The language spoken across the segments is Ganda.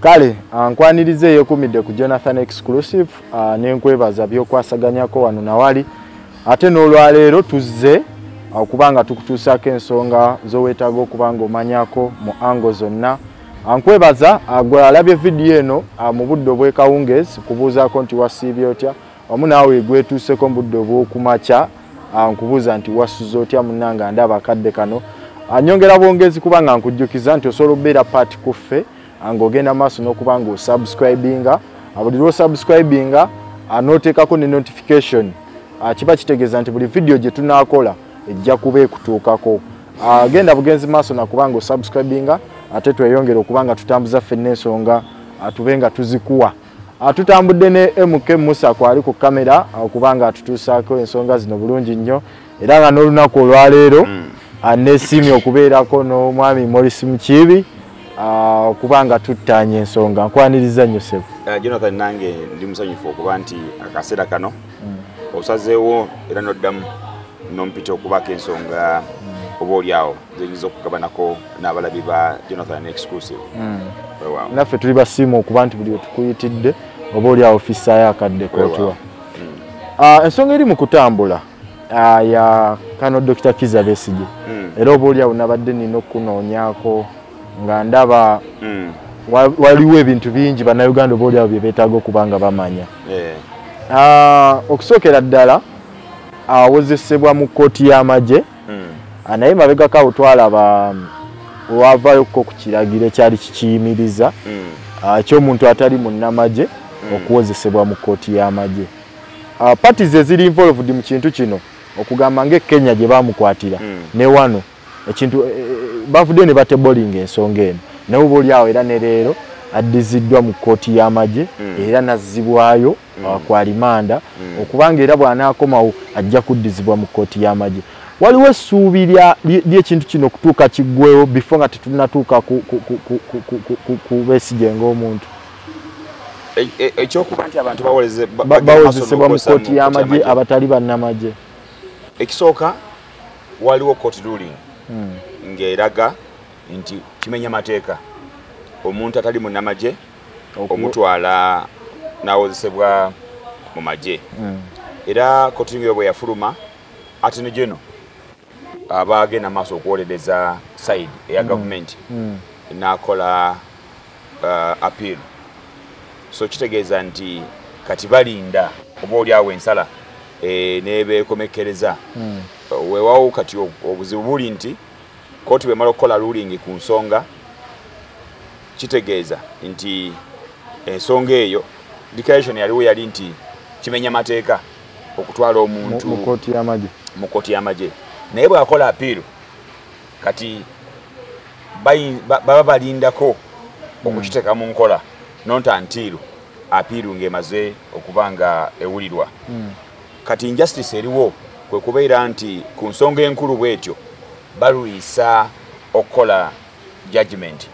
Kale nkwanirize yekumidde ku Jonathan Exclusive nenkwebaza byokwasaganyako wano nawali ate n'olwaleero tuzze okubanga tukutuusaako ensonga z'owetaaga okubanga omanyako mu ango zonna. Nkwebaza gwe alabye vidiyo eno mu budde obw'ekawungeezi kubuuzaako nti wasiibye otya wamu naawe gwetuuseko mu budde obw'okumakya nkubuuza nti wasuze otya munnanga ndaba akadde kano. Nyongera bwongezi kubanga nkujjukiza nti osobola okubeera paati kuffe ng'ogenda maaso n'okubanga osubscribinga buli lw'osubscribinga n'oteekako ne notification kiba kitegeeza nti buli vidiyo gye tunaakola ejja kuba ekutuukako. Genda bugenzi maaso nakubanga osubscribinga ate tweyongera okubanga tutambuza ffenna ensonga tube nga tuzikuwa. Tutambudde ne MK Musa kwali ku kamera okubanga atutuusaako ensonga zino bulungi nnyo era nga n'olunaku olwaleero neesiimye okubeerako n'omwami Morris Mukiibi okubanga tuttaanya ensonga. Nkwaniriza nnyo ssebo. Jonathan nange ndi musanyufu okuba nti akaseera kano osazeewo era n'oddamu n'ompita okubaako ensonga oba oliawo zeyinza okugabanako n'abalabi ba Jonathan Exclusive. Naffe tuli basiima okuba nti buli wetukuyitidde oba oliawo ofisaayo akadde kootuwa. Ensonga eri mu kutambula ya kano Dr. Kizza Besigye era oba oliawo nabadde nina okunoonyaako nga ndaba waliwo ebintu bingi bannayuganda oba oliawo bye beetaaga okuba nga bamanya. Okusookera ddala awozesebwa mu kkooti y'amagye naye mabegako awo twalaba wavayoko ku kiragiro ekyali kikiyimiriza ky'omuntu atali munnamagye okuwozesebwa mu kkooti y'amagye. Parties eziri involved mu kintu kino okugamba ng'Ekenya gye baamukwatira ne wano ekintu bavudde ne batebolinga ensonga eno naye oba oliawo era ne leero addiziddwa mu kkooti y'amagye era nazzibwayo kwa limanda okubanga era bw'anaakomawo ajja kuddizibwa mu kkooti y'amagye. Waliwo essuubi ly'ekintu kino okutuuka kiggwewo before nga tetunnatuuka ku Besigye ng'omuntu ekyokuba nti abantu bawozesebwa mu kkooti y'amagye abatali bannamagye. Ekisooka waliwo court ruling ng'eraga nti kimenya mateeka omuntu atali munnamagye omutwala n'awozesebwa mu magye. Era court ruling bwe yafuluma ate ne geno abagenda maaso okuwolereza side eya gavumenti n'akola appeal. So kitegeeza nti kati balinda oba oliawo ensala n'ebeekomekkereza. Weewaawo kati obuzibu buli nti kooti bw'emala okukola ruling ku nsonga kitegeeza nti ensonga eyo declaration yaliwo yali nti kimenya mateeka okutwala omuntu mu kkooti y'amagye. Naye bw'akola apiiru kati baba balindako okukiteeka mu nkola nonta ntiiru apiiru ng'emaze okuba nga ewulirwa. Kati injustice eriwo kwe kubeera nti ku nsonga enkulu bw'etyo balwisa okukola judgment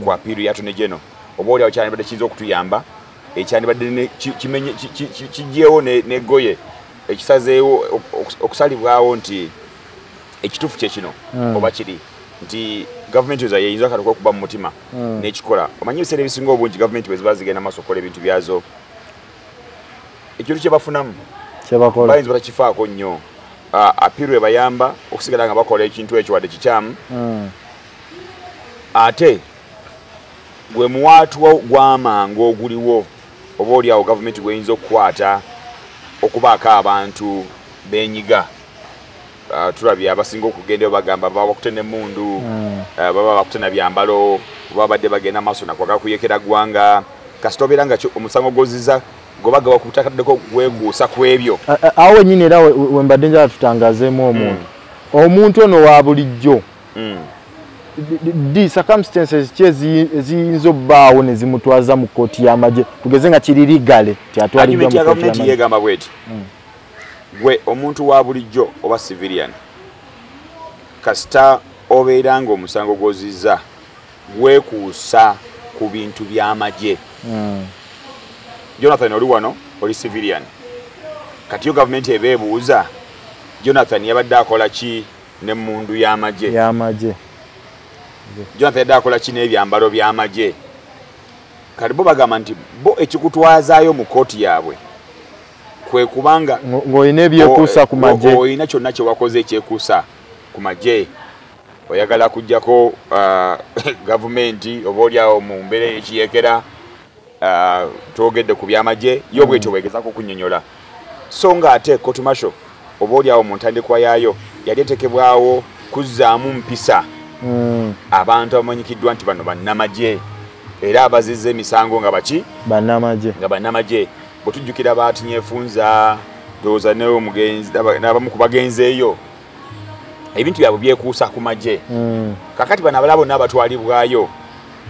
ku apiiru ya Attorney General oba oliawo kyandibadde kiyinza okutuyamba ekyandibadde kiggyeewo n'eggoye ekisazeewo okusalibwawo nti ekituufu kye kino oba kiri nti gavumenti oza yeyinza kati okuba mu mutima n'ekikola. Omanyi ebiseera ebisinga obungi gavumenti bwe ziba zigenda maaso okukola ebintu byazo ekintu kye bafunamu bayinza batakifaako nnyo. Apiiru ebayamba okusigala nga bakola ekintu ekyo wadde kikyamu ate gwe muwaatu gw'amangu oguliwo oba oliawo gavumenti gweyinza okukwata okubaako abantu benyiga. Tulabye abasinga okugendayo bagamba baba bakutena emmundu baba bakutena byambalo baba badde bagenda maaso nakwaga kuyekera ggwanga kasita obeera nga omusango goziza gobaga wakutakaddeko weeguusa ku ebyo. Awo nyini era wembadde njala tutangazeemu omuntu ono wa bulijjo di circumstances ki eziyinza obbaawo ne zimutwaza mu kkooti y'amagye tugeze nga kiri ligale tyatwaliddwa mu kkooti y'amagye. Yegamba bweti gwe omuntu wa bulijjo oba civilian kasita obeera ng'omusango gw'ozizza weekuusa ku bintu by'amagye. Jonathan oli wano oli civilian kati yo gavumenti ebeebuuza Jonathan yabadde akola ki n'emmundu y'amagye. Jonathan yabadde akola ki n'ebyambalo by'amagye. kati bo bagamba nti bo ekikutwazaayo mu kooti yaabwe kwe kubanga ng'olina ebyekuusa ku magye olina kyonna kye wakoze ekyekuusa ku magye oyagala kujjako gavumenti oba oliawo mu mbeera ekiyekera twogedde ku byamagye yo bwetyo wegezaako kunnyonnyola so nga ate court martial oba oliawo mu ntandikwa yaayo yali etekebwawo kuzzaamu mpisa abantu abamanyikiddwa nti bano bannamagye era abazizza emisango nga baki bannamagye bwe tujjukira baatinyefunza ndowooza n'omugenzi n'abamu ku bagenzi eyo ebintu byabwe byekuusa ku magye kakati bano abalala bonna abatwalibwayo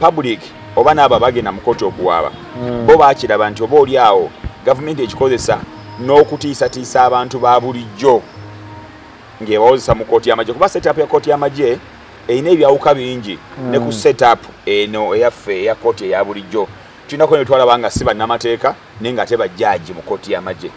public oba n'abo bagenda mu kooti okuwaaba bo baakiraba nti oba oliawo gavumenti ekikozesa n'okutiisatiisa abantu ba bulijjo ng'ebawozesa mu kooti y'amagye kuba setup ya kooti y'amagye erina ebyawuka bingi ne ku setup eno eyaffe eya kooti eya bulijjo tulinako ne twalaba nga si bannamateeka naye nga ate bajjaaji mu kooti y'amagye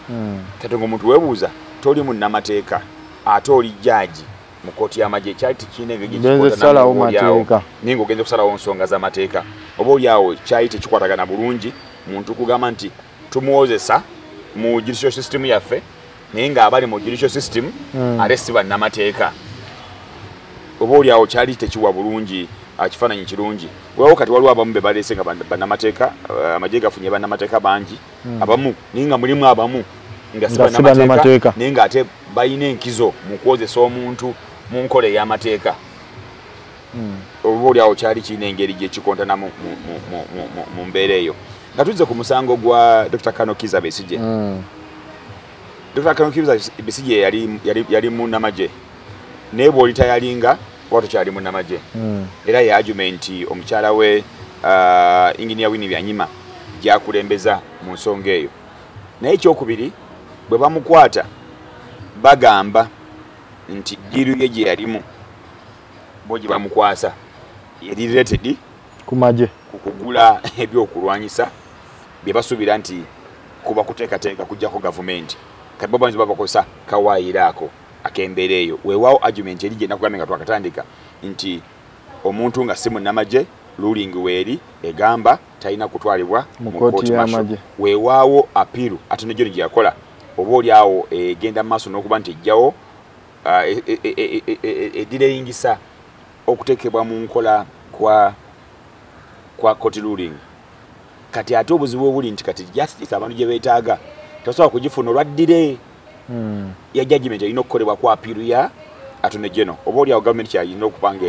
kati ng'omuntu weebuuza toli munnamateeka ate oli jjaaji mu kooti y'amagye kyali tikirina engeri naye ng'ogenze kusalawo nsonga z'amateeka oba oliawo kyali tekikwatagana bulungi muntu kugamba nti tumuwozesa mu judicial system yaffe naye ng'abali mu judicial system ate si bannamateeka oba oliawo kyali tekiwa bulungi kifaananyi kirungi weewo kati waliwo abamu be baleese nga bannamateeka amagye gafunye bannamateeka bangi abamu naye nga mulimu abamu nga si bannamateeka naye ng'ate balina enkizo mu kwozesa omuntu mu nkola ey'amateeka oba oliawo kyali kirina engeri gyekikontana mu mbeera eyo nga tuzze ku musango gwa Dr. Kano Kizza Besigye Dr. Kano Kizza Besigye yali munnamagye naye bw'olitayalinga oba tokyali munnamagye era ye argument omukyala we Engineer Winnie Byanyima gyakulembeza mu nsonga eyo naye ekyokubiri bwe bamukwata bagamba nti diru ye gye yalimu bo gye bamukwasa yali related ku magye kukugula ebyokulwanyisa bye basuubira nti kuba kuteekateeka kujjako gavumenti kati babanzi babakozesa kawaayiraako akembeera eyo weewaawo argument eri gye nakugambye nga twakatandika nti omuntu nga si munnamagye ruling weeri egamba talina kutwalibwa mu kooti y'amagye weewaawo apiru ate negyo gye yakola oba oliawo egenda mu maaso n'okuba nti ejjawo edireyingisa okuteekebwa mu nkola kwa court ruling kati ate obuzibu obuli nti kati justice abantu gye beetaaga tosobola kugifuna olwaddire ya judgment erina okukolebwa kwa apiru ya attorney general oba oliawo gavumenti kyalina okupanga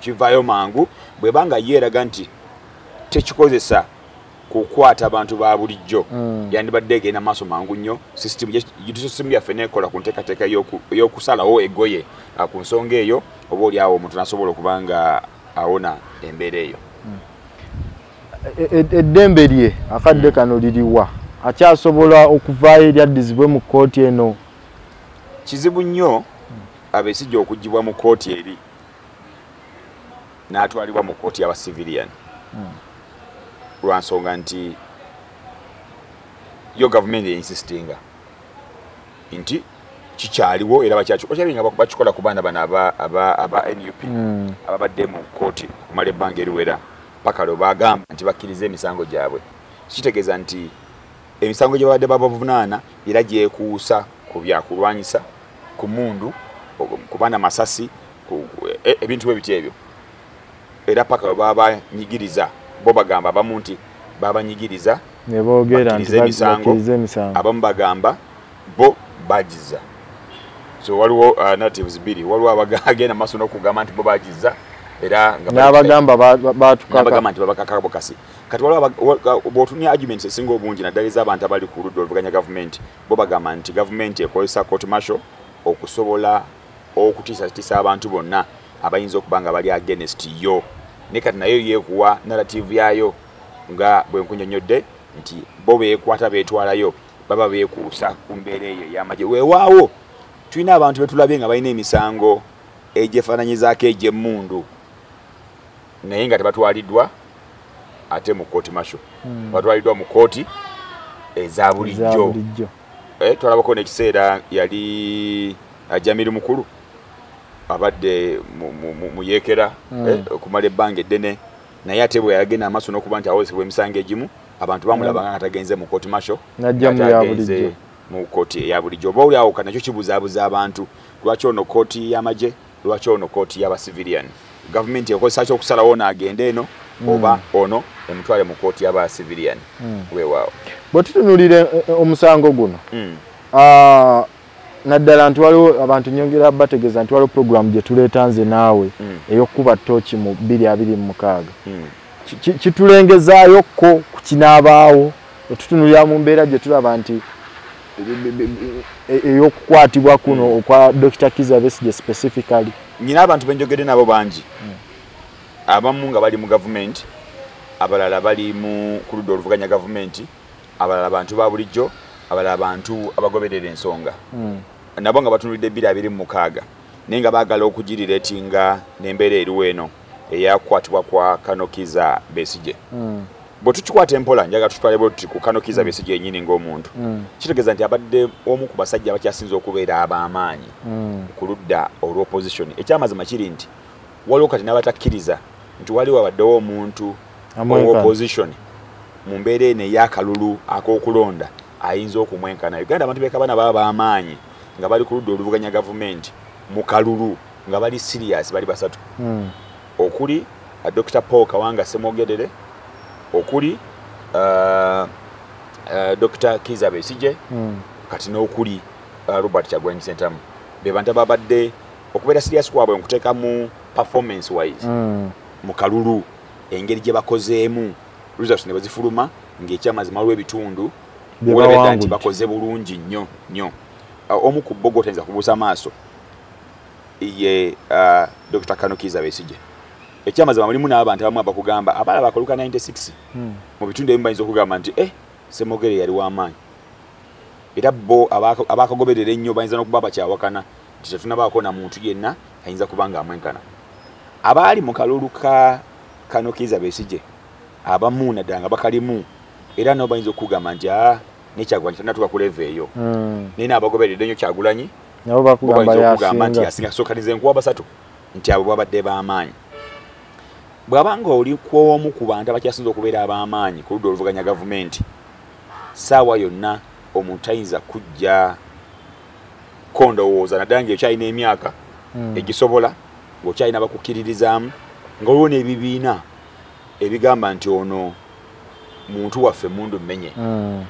kivaayo mangu bwebanga yeeraga nti tekikozesa kukwata abantu ba bulijjo yandibadde egenda maaso mangu nnyo system yaffe neekola ku nteekateeka y'okusalawo egoye ku nsonga eyo oba oliawo omuntu nasobola okuba nga awona embeera eyo eddembe lye akadde kano liriwa akyasobola okuvaayo eryaddizibwe mu kooti eno kizibu nnyo Besigye okuggibwa mu kooti eri n'atwalibwa mu kooti y'aba civilian lwa nsonga nti yo gavumenti einsistinga nti kikyaliwo era bakyakikola bakikola ku baana bano aba NUP ababadde mu kooti okumala ebbanga eriwera paka lwe bagamba nti bakkiriza emisango gyabwe kitegeeza nti emisango gye babadde babavunaana era gyekuusa ku byakulwanyisa ku mundu ku baana masasi ebintu bwe biti ebyo era paka lwe babanyigiriza bo bagamba abamu nti babanyigiriza ne boogera nti emisango abamu bagamba bo bagiza so waliwo natives biri waliwo abagenda maaso n'okugamba nti bo bagiza era n'abagamba batukaka nti babakakabo kasi kati waliwo bw'otunya arguments esinga obungi naddala ez'abantu abali ku ludda oluvuganya gavumenti bo bagamba nti gavumenti ekozesa court martial okusobola okutiisatiisa abantu bonna abayinza okuba nga bali against yo ne kati nayo yeekuwa narrative yayo nga bwe nkunnyonnyodde nti bo beekwata beetwalayo baba beekuusa ku mbeera eyo ey'amagye weewaawo tulina abantu betulabye nga balina emisango egyefaananyizaako egy'emmundu naye nga tebatwaliddwa ate mu kooti martial batwaliddwa mu kooti eza bulijjo twalabako n'ekiseera yali Jamiri Mukulu abadde mu yeekera okumala ebbanga eddene naye ate bwe yagenda amaaso n'okuba nti awozesebwa emisango egimu abantu bamulabanga nga tagenze mu kooti masho najja mu kooti eya bulijjo oba oli awo kanakyo kibuzaabuza abantu lwaki ono kooti y'amagye lwaki ono kooti y'abasivilian gavumenti ekozesa ki okusalawo n'agenda eno oba ono emutwale mu kooti y'abasivilian weewaawo bwe tutunuulira omusango guno naddala nti waliwo abantu nyongera bategeeza nti waliwo puroguramu gye tuleeta nze naawe ey'okukuba ttooki mu 2026 kitulengezaayokko ku kinaabaawo tutunulira mu mbeera gye tulaba nti ey'okukwatibwa kuno okwa Dr. Kizza Besigye specifically nyina abantu benjogedde nabo bangi abamu nga bali mu gavumenti abalala bali ku ludda oluvuganya gavumenti abalala abantu ba bulijjo abalala abantu abagoberera ensonga nabo nga batunulidde 2026 naye nga baagala okugirireetinga n'embeera eriwo eno eyakukwatibwa kwa Kano Kizza Besigye bwe tukikwata empola njaga tutwale bwe tuti ku Kano Kizza Besigye yennyini ng'omuntu kitegeeza nti abadde omu ku basajja abakyasinza okubeera ab'amaanyi ku ludda olw'opposition ekyamazima kiri nti waliwo kati n'abatakkiriza nti waliwo abaddewo omuntu ow'opposition mu mbeera eno ey'akalulu ak'okulonda ayinza okumwenkana Uganda abantu beekabana baba b'amaanyi nga bali ku ludda oluvuganya gavumenti mu kalulu nga bali serious bali basatu okuli Dr. Paul Kawanga Ssemwogerere okuli Dr. Kizza Besigye kati n'okuli Robert Kyagulanyi Ssentamu be bantu ababadde okubeera serious kwabwe nkuteeka mu performance wise mu kalulu engeri gye bakozeemu results ne bazifuluma ng'ekyamazima lw'ebitundu olabedda nti bakoze bulungi nnyo omu ku bo gwotenza kubuusa maaso ye Dr. Kano Kizza Besigye ekyamazima mulimu n'abantu abamu abakugamba abalaba akoluka 96 mu bitundu ebimu bayinza okugamba nti Ssemwogere yali w'amaanyi era bo abakagoberera ennyo bayinza n'okuba bakyawakana nti tetunabaako na muntu yenna ayinza kuba nga amwenkana abaali mu kalulu ka Kano Kizza Besigye abamu naddala nga bakalimu era nabo bayinza okugamba nti ne Kyagulanyi tanatuuka ku level eyo naye n'abagoberedde ennyo Kyagulanyi nabo bakugamba nti yasinga sokanize enkuba basatu nti abo babadde b'amaanyi bw'abanga oli kw'omu ku bantu abakyasinza okubeera ab'amaanyi ku ludda oluvuganya gavumenti saawa yonna omuntu ayinza kujja kondowooza naddala ng'okyalina emyaka egisobola ng'okyalina bakukkiririzaamu nga waliwo n'ebibiina ebigamba nti ono muntu waffe mundu mmenye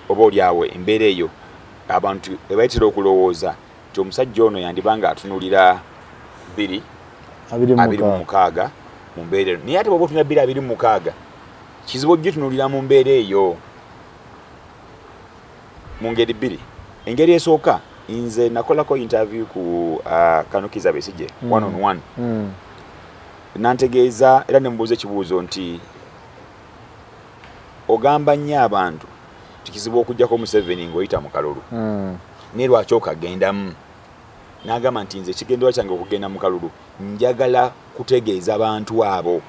oba oli awo embeera eyo abantu ebayitira okulowooza nti omusajja ono yandibanga atunulira 26 mu mbeera eyo naye ate bw'oba otunulira 26 kizibu ogitunulira mu mbeera eyo mu ngeri bbiri engeri esooka nze nakolako interview ku Kano Kizza Besigye one on one nantegeeza era nemubuuza ekibuuzo nti ogamba nnyo abantu tikizibu okujjako Museveni ng'oyita mu kalulu naye lwaki okagendamu n'agamba nti nze ekigendera kyange okugenda mu kalulu njagala kutegeeza abantu abo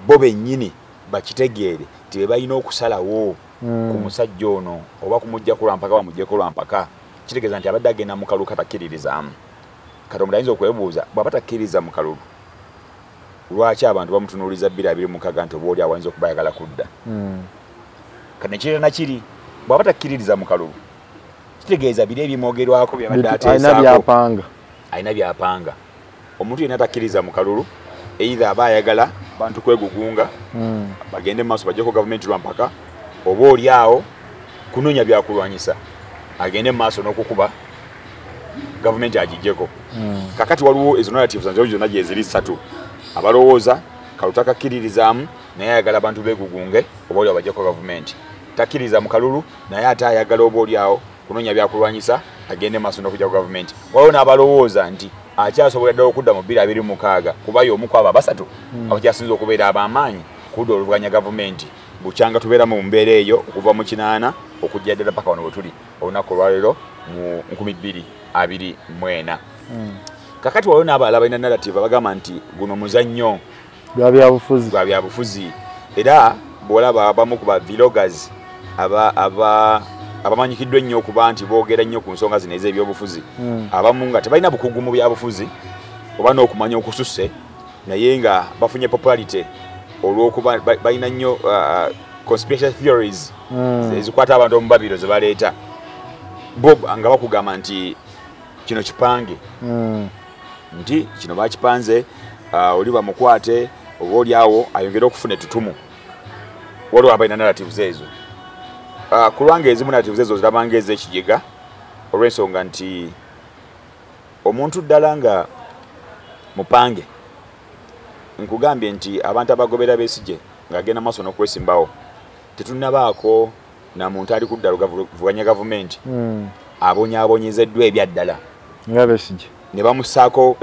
bo bennyini bakitegeere nti be balina okusalawo ku musajja ono oba kumujja ku lwampaka bamuggyeko lwampaka kitegeeza nti abadde agenda mu kalulu katakkiririzaamu kati omuntu ayinza okwebuuza bw'aba takkiriza mu kalulu lwaki abantu bamutunuuliza 2026 nti oba oli awo ayinza okuba ayagala kudda kati nekirala nakiri bw'aba takkiririza mu kalulu kitegeeza biri ebimwogerwako byabadde ateesaako alina byapanga omuntu yenna takkiriza mu kalulu either aba ayagala bantu kwegugunga bagende mu maaso bajjeko gavumenti lwampaka oba oli awo kunoonya byakulwanyisa agende mu maaso n'okukuba gavumenti agijjeko kakati waliwo ezo narratives nzo zonna gye ziri 3 abalowooza kalulu takkiririzaamu naye ayagala abantu beegugunge oba oli abajjeko gavumenti takkiriza mu kalulu naye ate ayagala oba oli awo kunoonya byakulwanyisa agende maaso n'okujja ku gavumenti waliwo n'abalowooza nti akyasobola ddala okudda mu 2026 kuba y'omu ku abo abasatu abakyasinza okubeera ab'amaanyi ku ludda oluvuganya gavumenti bukyanga tubeera mu mbeera eyo okuva mu 8 okujja ddala paka wano we tuli olunaku olwaleero mu 2024 kakati waliwo n'abalala balina narrative abagamba nti guno muzannyo gwa byabufuzi era bw'olaba abamu ku ba vloggers abamanyikiddwa ennyo okuba nti boogera nnyo ku nsonga zino ez'ebyobufuzi abamu nga tebalina bukugu mu byabufuzi oba n'okumanya okususse naye nga bafunye popularity olw'okuba balina nnyo conspiracy theories ezikwata abantu omu babiro ze baleeta Bob nga bakugamba nti kino kipange nti kino bakipanze oli bamukwate oba oli awo ayongere okufuna ettutumu waliwo abalina narratives ezo ku lwange ezimu narratives ezo zirabanga ez'ekigega olw'ensonga nti omuntu ddala nga mupange nkugambye nti abantu abagobera Besigye ng'agenda maaso n'okwesimbawo tetunnabaako na muntu ali ku ddala lugavuganya gavumenti abonyaabonyezeddwa ebyaddala nga Besigye ne bamussaako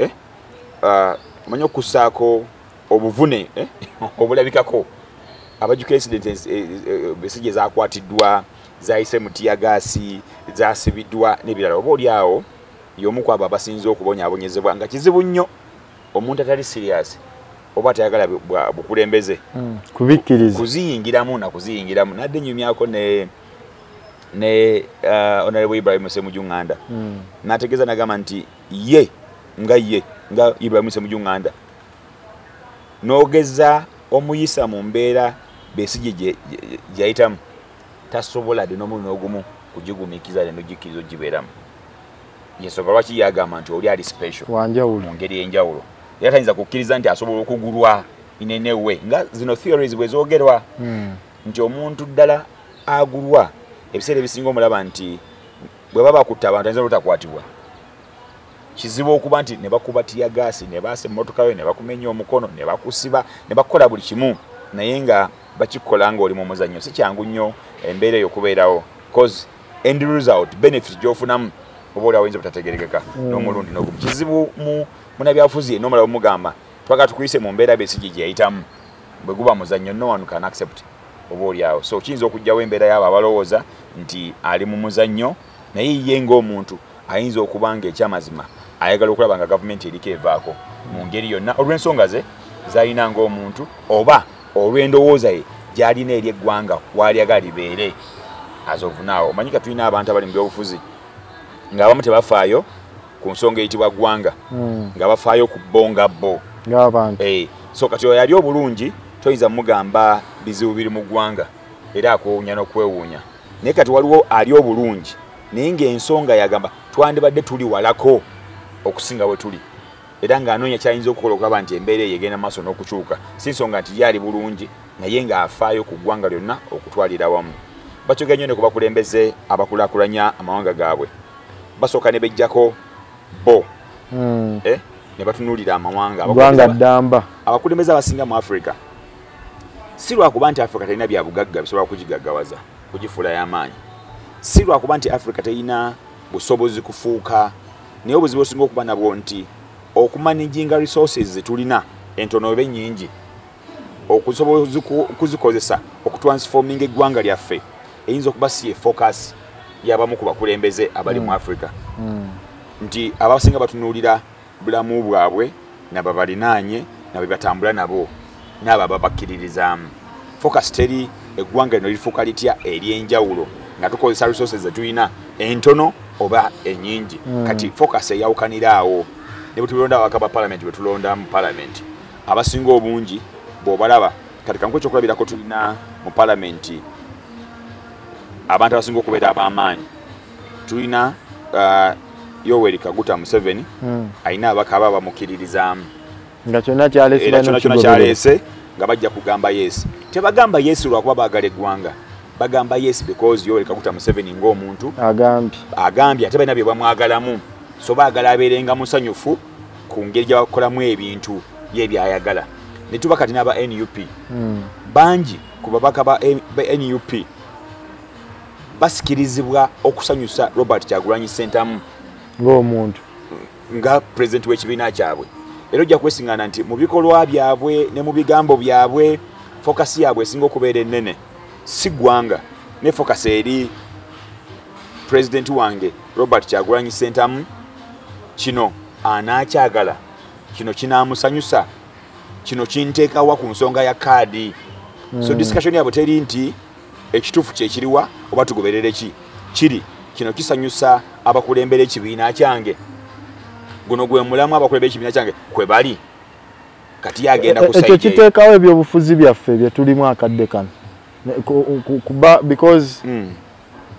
omanyi okussaako obuvune obulabikako abajuka incidents Besigye zakwatiddwa zayise mu tiyagaasi zasibiddwa n'ebirala oba oli awo y'omu ku abo abasinze okubonyaabonyezebwa nga kizibu nnyo omuntu atali serious oba tayagala bukulembeze kubikkiriza kuziyingiramu nadde nyumyako ne Honorable Ibrahim Ssemujju Nganda nategeeza nagamba nti ye nga Ibrahim Ssemujju Nganda n'ogeza omuyisa mu mbeera Besigye gyayitamu tasobola de n'omulundi n'ogumu kugigumiikiza n'ogikkiriza ogibeeramu yensonga lwaki yagamba nti oli ali special wanjawulo mu ngeri y'enjawulo era tayinza kukkiriza nti asobola okugulwa inenewe nga zino theories bwe zoogerwa nti omuntu ddala agulwa ebiseera ebisinga omulaba nti bwe baba bakutta abantu ayinza olutakwatibwa kizibu okuba nti ne bakuba tiyagaasi ne baasa emmotoka yo ne bakumenya omukono ne bakusiba ne bakola buli kimu naye nga bakikola nga oli mu muzannyo si kyangu nnyo embeera eyo okubeerawo cause end result benefit gy'ofunamu oba oli awinza butategerekeka n'omulundi n'ogumu kizibu munabyafuzi n'omulala omugamba twagala tukuyise mu mbeera Besigye gye yayitamu bwe guba muzannyo no one can accept oba oli awo so kiyinza okujjawo embeera y'abo abalowooza nti ali mu muzannyo naye ye ng'omuntu ayinza okuba nga ekyamazima ayagala okulaba nga gavumenti eriko evaako mu ngeri yonna olw'ensonga ze zalina ng'omuntu oba olw'endowooza ye gy'alina eri eggwanga w'alyagala libeere azoovunaawo omanyika tulina abantu abali mu byobufuzi ng'abamu tebafaayo ku nsonga eyitibwa ggwanga nga bafaayo ku bo nga bo so kati oyo ali obulungi toyinza mugamba bizibu biri mu ggwanga era akwewuunya n'okwewuunya naye kati waliwo ali obulungi naye ng'ensonga yagamba twandibadde tuli walako okusinga we tuli era ng'anoonya kyayinza okukola okulaba nti embeera eyo egenda maaso n'okukyuka si nsonga nti yali bulungi naye ng'afaayo ku ggwanga lyonna okutwalira wamu bakyogera nnyo ne ku bakulembeze abakulaakulanya amawanga gaabwe basooka ne bejjako bo ne batunuulira amawanga ddamba abakulembeze abasinga mu Africa si lwakuba nti Africa terina bya bugagga bisobola kugigaggawaza kugifuula y'amaanyi si lwakuba nti Africa terina busobozi kufuuka naye obuzibu osinga okuba nabwo nti okumanaginga resources zetulina entono oba ennyingi okusobola okuzikozesa okutransforminga eggwanga lyaffe eyinza okuba si ye focus y'abamu ku bakulembeze abali mu Africa nti abasinga batunuulira bulamu bwabwe nababalinaanye nabwe batambula nabo n'abo ababakkiririzaamu focus teri eggwanga lino lifuuka litya ery'enjawulo nga tukozesa resources zetulina entono oba ennyingi kati focus eyawukanira awo ne butulonda abaka ba parliament betulonda mu parliament abasinga obungi bw'obalaba kati kanku ekyokulabirako tulina mu parliament abantu abasinga okubeera ab'amaanyi tulina Yoweri Kaguta Museveni ayina abaka aba bamukkiririzaamu nga kyonna kyaleese nga bajja kugamba yes tebagamba yes lwakuba baagala eggwanga bagamba yes because Yoweri Kaguta Museveni ng'omuntu agambye ate balina bye bamwagalamu so baagala abeerenga musanyufu ku ngeri gye bakolamu ebintu ye byayagala ne tuba kati n'aba NUP bangi ku babaka ba NUP basikirizibwa okusanyusa Robert Kyagulanyi Ssentamu ng'omuntu nga president w'ekibiina kyabwe era ojja kwesiŋŋaana nti mu bikolwa byabwe ne mu bigambo byabwe focus yaabwe esinga okubeera ennene si ggwanga ne focus eri president wange Robert Kyagulanyi Ssentamu kino anaakyagala kino kinaamusanyusa kino kinteekawa ku nsonga ya kaadi so discussion yabwe teri nti ekituufu kyekiriwa oba tugoberere ki kiri kino kisanyusa abakulembera ekibiina kyange guno gwe mulamu abakulembera ekibiina kyange kwe bali kati yagenda ku ekyo kiteekawo ebyobufuzi byaffe bye tulimu akadde kano because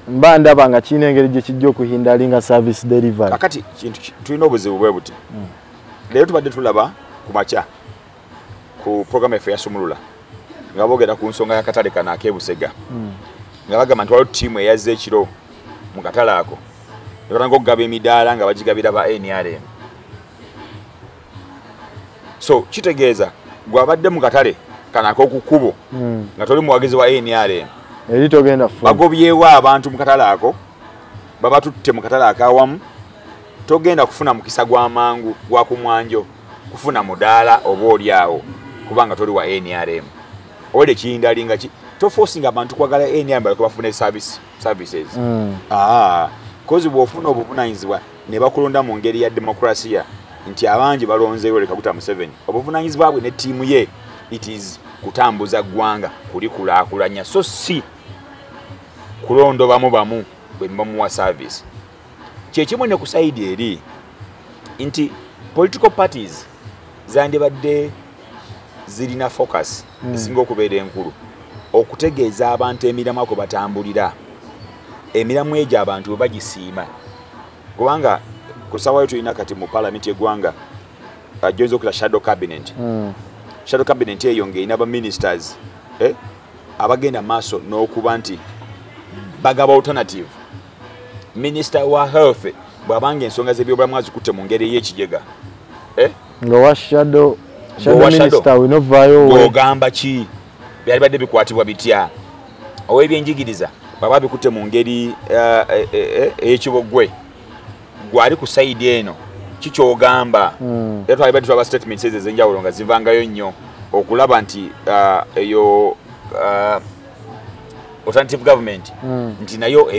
mba ndaba nga kirina engeri gye kijja okuhindalinga service delivery. Kakati kintu tulina obuzibu bwe buti leero tubadde tulaba ku makya ku program efe ya Sumulula nga boogera ku nsonga y'akatale kano ak'e nga bagamba nti waliwo ttiimu eyazze ekiro mu katale ako ne batandika okugaba emidaala nga bagigabira ba NRM. So kitegeeza gwabadde mu katale kano ak'okukubo nga toli muwagizi wa NRM eri togenda fu bagobyewo abantu mu katale ako baba tutte mu katale akawamu togenda kufuna mukisa gw'amangu gwa kumwanjo kufuna mudaala oba oli awo kubanga toli wa NRM ode kindalinga toforcing abantu kwagala NRM baliko bafune services kozi bwofuna obuvunanyizibwa ne bakulonda mu ngeri ya demokrasiya nti abangi balonzeewo leka kuta Museveni obuvunanyizibwa bwe ne ttiimu ye it is kutambuza ggwanga kulikulaakulanya so si kulondo bamu bwe bamuwa service. Kyekimu ne ku side eri nti political parties zandibadde zirina focus esinga okubeera enkulu okutegeeza abantu emiramu ako batambulira emiramu egyo abantu bwe bagisiima kubanga ku ssaawa tulina kati mu palamenti y'eggwanga ajonza okula shadow cabinet shadow cabinet eyo ng'erina ba ministers abagenda maaso n'okuba nti bagaba alternative. Minister wa health bw'abanga ensonga z'ebyobulamu azikutte mu ngeri y'ekigega nga wa shadow minister winovaayo ogamba ki byali badde bikwatibwa bitya ow'ebyenjigiriza baba bikutte mu ngeri ey'ekibogwe gwali ku side eno kikyogamba era twali badde tulaba statements ezo ez'enjawulo nga zivangayo nnyo okulaba nti eyo alternative government nti nayo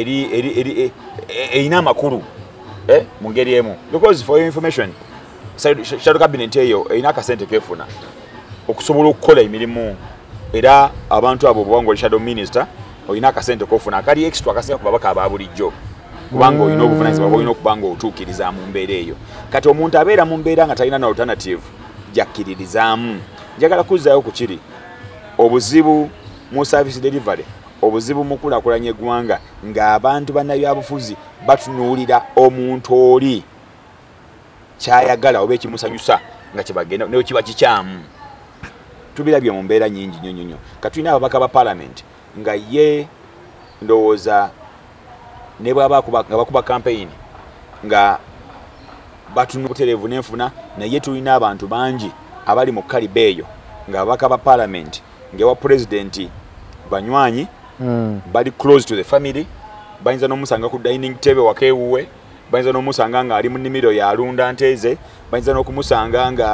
erina amakulu mu ngeri emu because for your information shadow cabinet eyo erina akasente kefuna okusobola okukola emirimu era abantu abo bwangoli shadow minister olina akasente kofuna akali extra akasinga ku babaka aba bulijjo kubanga olina obuvunanyizibwa bwolina okubanga otuukiriza mu mbeera eyo kati omuntu abeera mu mbeera nga talina na alternative jakkiririzaamu. Njagala kuzzaayo ku kiri obuzibu mu service delivery obuzibu mu kulaakulanya eggwanga ng'abantu bannabyabufuzi batunuulira omuntu oli kyayagala oba ekimusanyusa nga kyebagenda nayo kiba kikyamu. Tubirabye mu mbeera nyingi nnyo kati tulina ababaka ba parliament nga ye ndowooza ne bw'aba nga bakuba campaign nga batunu butereevu n'enfuna naye tulina abantu bangi abali mu kaliba eyo nga ababaka ba parliament ng'ewa president banywanyi bali close to the family bayinza n'omusanga ku dining table wakeewuwe bayinza n'omusanga nga ali mu nnimiro yalunda nteeze bayinza n'okumusanga nga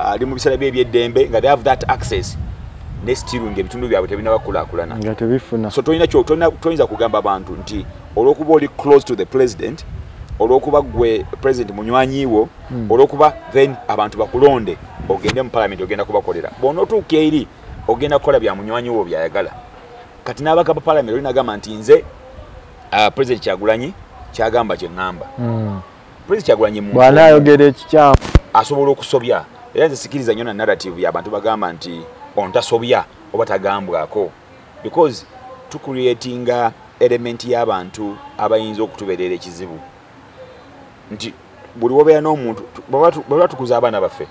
ali mu bisala bye eby'eddembe nga they have that access ne still ng'ebitundu byabwe tebina bakulaakulana nga tebifuna. So toyinza kugamba abantu nti olw'okuba oli close to the president olw'okuba gwe president munywanyiwo olw'okuba then abantu bakulonde ogende mu parliament ogenda kubakolera bw'onootuuka eri ogenda kukola bya munywanyiwo byayagala. Kati n'abaka ba parliament olina agamba nti nze president Kyagulanyi kyagamba kye ŋŋamba. President Kyagulanyi muntu bw'anaayogera ekikyamu asobola okusobya era nze sikiriza nnyo na narrative y'abantu bagamba nti ontasobya oba tagambwako because tucreatinga element y'abantu abayinza okutubeerera ekizibu nti buli wobeera n'omuntu bwe batukuza abaana baffe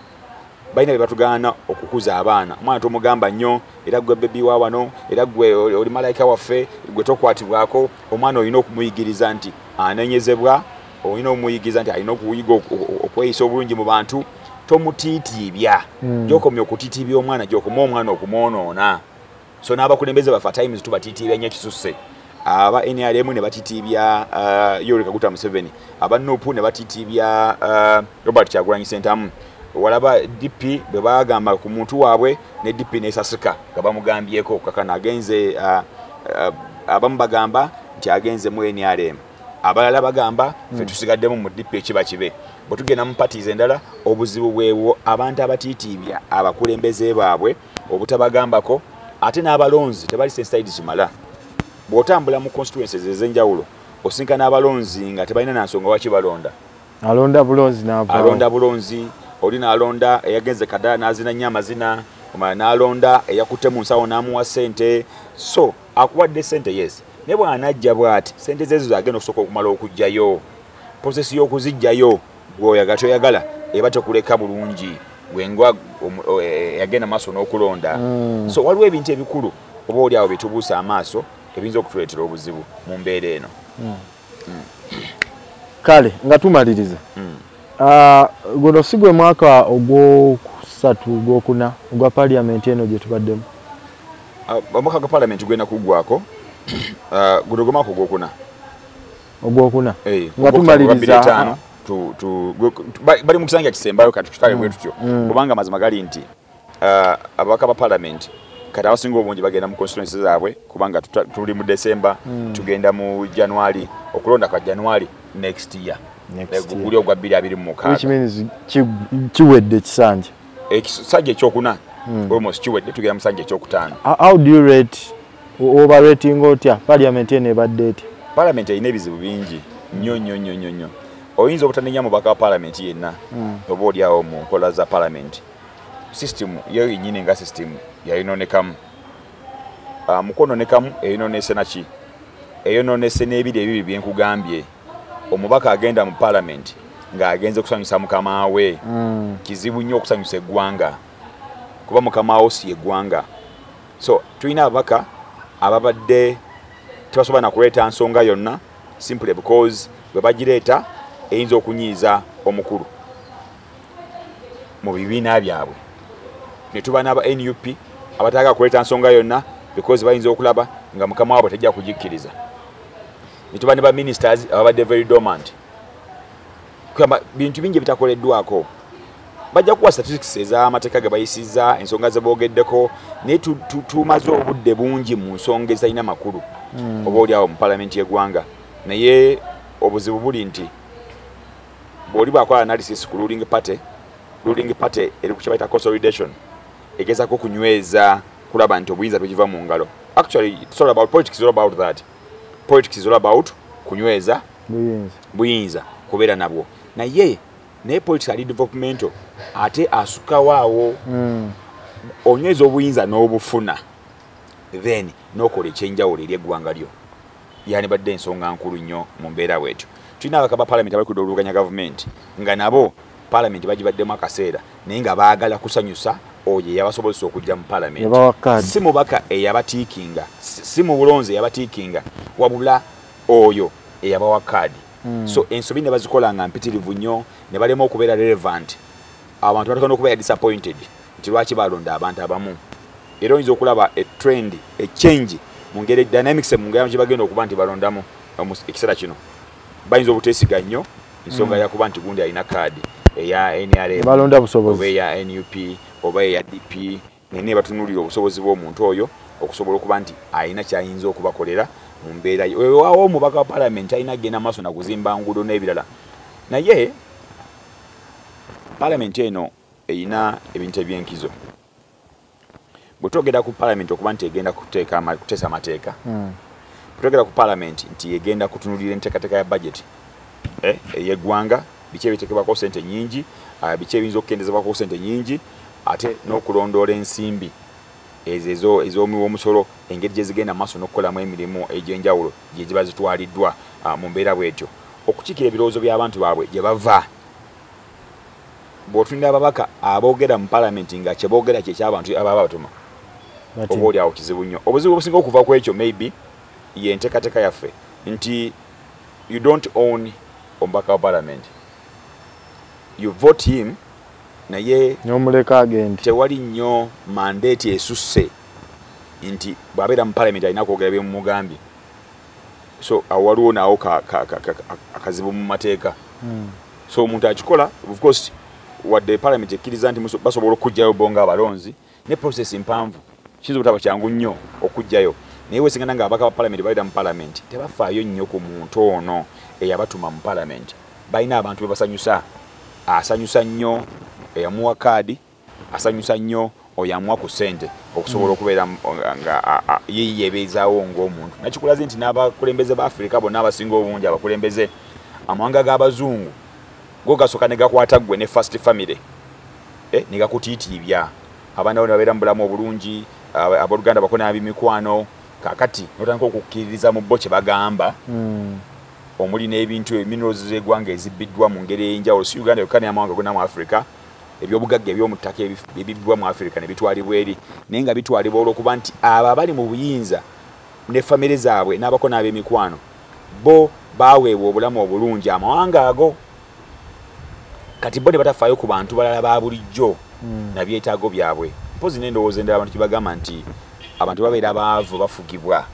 balina bye batugaana okukuza abaana omwana tomugamba nnyo era gwe bebi wa wano era gwe oli malayika waffe gwe tokwatibwako omwana olina okumuyigiriza nti anenyezebwa olina omuyigiriza nti alina okuyiga okweyisa obulungi mu bantu tomutiitiibya gyokomya okutiitiibya omwana gyokoma omwana okumwonoona. So n'abakulembeze baffe times tubatiitiibya nnyo ekisusse aba NRM ne batitiibya Yoweri Kaguta Museveni aba NUP ne batitiibya Robert Kyagulanyi Ssentamu walaba DP bwe bagamba ku muntu waabwe ne DP nesasika nga bamugambyeko kakana agenze abamu bagamba nti agenze mu NRM abalala bagamba ffe tusigaddemu mu DP ekiba kibe bwe tugenda mu parties endala obuzibu bwewo abantu abatiitiibya abakulembeze baabwe obutabagambako ate n'abalonzi tebali sensitized kimala. Bw'otambula mu constituencies ez'enjawulo osinkana abalonzi nga tebalina nansonga waki balonda alonda bulonzi n'avaawo alonda bulonzi oli n'alonda eyagenze kadala n'azina nnyo amazina omala n'alonda eyakutte mu nsawo n'amuwa ssente so akuwadde ssente yes naye bw'anajja bw'ati ssente ze ezo agenda okusooka okumala okuggyayo prosesi y'okuzijjayo gw'oyagala toyagala eba tekuleka bulungi bwengwa yagenda maaso n'okulonda so waliwo ebintu ebikulu oba oli awo byetubuusa amaaso ebiyinza okutuleetera obuzibu mu mbeera eno kale nga tumaliriza guno si gwe mwaka ogwokusatu gwokuna ogwa paliamenti eno gye tubaddemu omwaka gwa paliamenti gwenda kuggwako guno gwe mwaka ogwokuna nga tumaliriza bali mu kisanja kisembayo kati tutale bwe tutyo kubanga mazima gali nti ababaka ba paliamenti kati abasinga obungi bagenda mu constituency zaabwe kubanga tuli mu December tugenda mu January okulonda kwa January next year guli ogwa 2026 which means kiwedde kisanja ekisanja ekyokuna almost kiwedde tugenda mu kisanja ekyokutaano. How do you rate overrating otya parliament ene badde eti parliament erina ebizibu bingi nnyo oyinza obutanenya mubaka wa parliament yenna oba oli awo mu nkola za parliament system yo yennyini nga system yayinonekamu mukononekamu eyinonese naki eyinonese n'ebiri ebibi byenkugambye omubaka agenda mu parliament ng'agenze kusanyusa mukama we kizibu nnyo okusanyusa eggwanga kuba mukama wo si eggwanga so tulina ababaka ababadde tebasobola na kuleeta nsonga yonna simply because bwe bagireeta eyinza okunyiiza omukulu mu bibiina byabwe ne tuba n'aba NUP abataaga kuleeta nsonga yonna because bayinza okulaba nga mukama waabwe tajja kugikkiriza ne tuba ne ba ministers ababadde very dormant kugamba bintu bingi bitakoleddwako bajja kuwa statistics ez'amateeka ge bayisizza ensonga ze boogeddeko naye tumaze obudde bungi mu nsonga ezirina makulu oba oli awo mu palamenti y'eggwanga naye obuzibu buli nti bw'oli bwakola analysis ku ruling party eri ku kye bayita consolidation egezaako okunyweza kulaba nti obuyinza tugiva mu ngalo actually it's all about politics is all about that politics is all about kunyweza buyinza kubeera nabwo naye politics ali developmental ate asukawo awo onyweza obuyinza n'obufuna then n'okola ekyenjawulo eri eggwanga lyo yani badde ensonga nkulu nnyo mu mbeera bwetyo tulina abaka ba parliament abali kudda oluvuganya gavumenti nga nabo parliament bagibaddemu akaseera naye nga baagala kusanyusa oyo eyabasobozesa okujja mu parliament si mubaka eyabatiikinga si mu bulonzi eyabatiikinga wabula oyo eyabawa kaadi so ensobi ne bazikola nga mpitirivu nnyo ne balema okubeera relevant abantu batakana okubeera disappointed nti lwaki balonda abantu abamu era oyinza okulaba etrend echange mu ngeri dynamics mu ngeri gye bagenda okuba nti balondamu ekiseera kino bayinza obuteesiga nnyo ensonga yakuba nti gundi alina kaadi eya NRM balonda busobozi oba eya NUP oba eya DP naye batunulira obusobozi bw'omuntu oyo okusobola okuba nti alina kyayinza okubakolera mu mbeera waawo omubaka wa parliament alina agenda maaso na kuzimba nguudo n'ebirala naye parliament eno erina ebintu ebyenkizo bwe twogera ku parliament okuba nti egenda kuteesa amateeka bwe twogera ku parliament nti egenda kutunulira enteekateeka ya budget ey'eggwanga biki ebiteekebwako ssente nnyingi biki ebiyinza okukendezebwako ssente nnyingi ate n'okulondoola ensimbi ezo ez'omusolo engeri gye zigenda maaso n'okukolamu emirimu egy'enjawulo gye ziba zitwaliddwa mu mbeera bwetyo okukiikira ebirowoozo by'abantu baabwe gye bava bw'otunira ababaka aboogera mu palamenti nga kye boogera kye ky'abantu ababa batuma oba oli awo kizibu nnyo obuzibu obusinga okuva ku ekyo maybe ye nteekateeka yaffe nti you don't own omubaka wa parliament you vote him naye n'omuleka agenti tewali nnyo mandate esusse nti bw'abeera mu parliament alina kwogera bye mumugambye so awo waliwo naawo akazibu mu mateeka so omuntu akikola of course wadde parliament ekkiriza nti basobola okujjayo bonga abalonzi ne process mpanvu kiyinza obutaba kyangu nnyo okujjayo naye wesingana nga ababaka ba parliament bayita mu parliament tebafaayo nnyo ku muntu ono eyabatuma mu parliament balina abantu be basanyusa asanyusa nnyo eyamuwa kaadi asanyusa nnyo oyamuwa ku ssente okusobola okubeera nga yeyebeezaawo ng'omuntu nakikulaze nti n'abakulembeze ba Afrika bonna abasinga obungi abakulembeze amawanga g'abazungu go gasooka ne gakwata ggwe ne first family negakutiitibya abaana bano babeera mu bulamu obulungi abooluganda bakona bimikwano kakati notandika okukkiririza mu bo kye bagamba omuli n'ebintu minerals z'eggwanga ezibbiddwa mu ngeri ey'enjawulo si Uganda yokka n'amawanga gonna mu Africa ebyobugagga eby'omu ttaka ebibbibwa mu Africa ne bitwalibwa eri naye nga bitwalibwa olw'okuba nti abo abali mu buyinza ne famire zaabwe n'abakona ab'emikwano bo baaweebwa obulamu obulungi amawanga ago kati bo ne batafaayo ku bantu balala ba bulijjo na byetaago byabwe mpozi n'endowooza endala abantu kibagamba nti abantu babeera baavu bafugibwa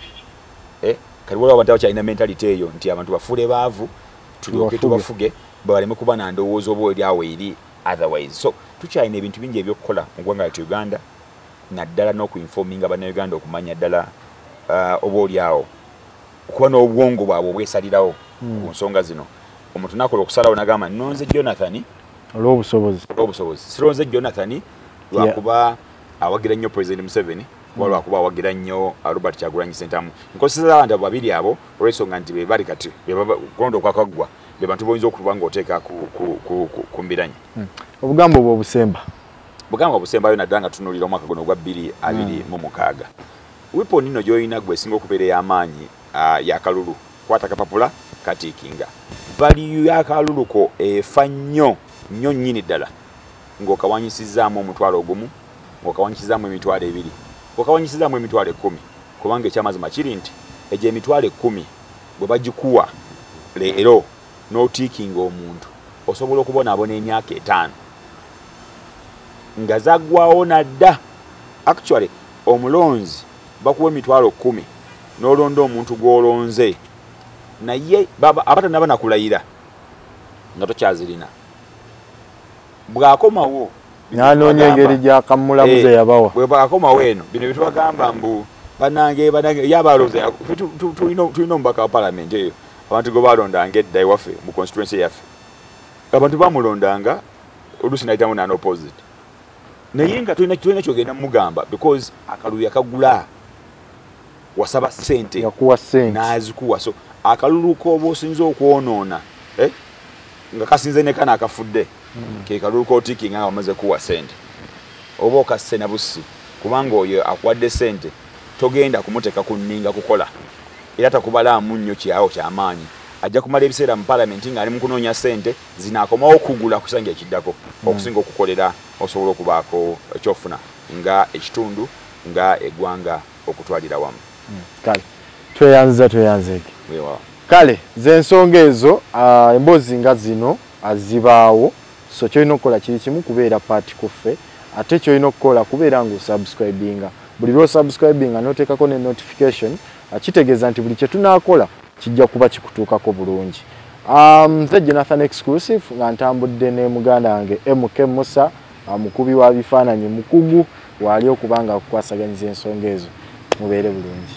kati waliwo abantu abakyalina mentality eyo nti abantu bafuule baavu tulyoke tubafuge baleme kuba na ndowooza oba eryawo eri otherwise so tukyalina ebintu bingi ebyokukola mu ggwanga lyattu Uganda naddala n'okuinfominga bannayuganda okumanya ddala oba olyawo okuba n'obwongo bwabwe obwesalirawo ku nsonga zino omuntu nakola okusalawo nagamba nonze Jonathan olw'obusobozi sironze Jonathan lwakuba awagira nnyo President Museveni kuba lwakuba awagira nnyo Robert Kyagulanyi Ssentamu nkoseza abantu babiri abo olw'ensonga nti be bali kati kulonda okwakaggwa be bantu boyinza okuba ng'oteeka ku mbiranye obugambo bwo obusemba yo naddala nga tutunuulira omwaka guno ogwa 2026 weapon ino gy'olina gwe esinga okubeera ey'amaanyi yakalulu kwata kapapula katiikinga valiyu yakaluluko efa nnyo nnyini ddala ng'okawanyisizaamu omutwalo ogumu ng'okawanyisizaamu emitwalo 2 ng'okawanyisizaamu emitwalo 10 kubanga ekyamazima kiri nti egyo emitwalo 10 bwe bagikuwa leero n'otiikinga omuntu osobola okubonaabona emyaka 5 nga zaggwawo nadda actually omulonzi bakuwa emitwalo 10 n'olonda omuntu gw'olonze naye abatanaba nakulayira nga tokyazirina bw'akomawo n'anoonya engeri gy'akamulamuze yabawa bwe bw'akomawo eno bino byetubagamba mbu banange yabalonze tulina omubaka wa palamenti eyo abantu gwe balondanga edda ewaffe mu constituency yaffe abantu bamulondanga oluusi nayitamu nano opposite naye nga tulina kyogenda mugamba because akalulu yakagula wasaba ssente yakuwa ssente n'azikuwa so akalulu k'oba osinza okwonoona nga kasinze ne kana akafudde ke kalulu k'otiikinga nga bamaze kuwa ssente oba okasse na bussi kubanga oyo akuwadde ssente togenda kumuteeka ku nninga kukola era takubalaamu nnyo kyawo ky'amaanyi ajja kumala ebiseera mu palamenti ng'ali mu kunoonya ssente zinaakomawo okugula kusanja ekiddako okusinga okukolera osobola okubaako ekyofuna nga ekitundu nga eggwanga okutwalira wamu kale tweyanzeeki kale z'ensonga ezo emboozi nga zino azibaawo so kyolina okukola kiri kimu kubeera paati kuffe ate kyolina okukola kubeera ng'osubscribinga buli lw'osubscribinga n'oteekako ne notification kitegeeza nti buli kye tunaakola kijja kuba kikutuukako bulungi nze Jonathan Exclusive nga ntambudde ne muganda wange MK Musa mukubi wa bifaananyi mukugu waali okuba nga akukwasaganyiza ensonga ezo mubeere bulungi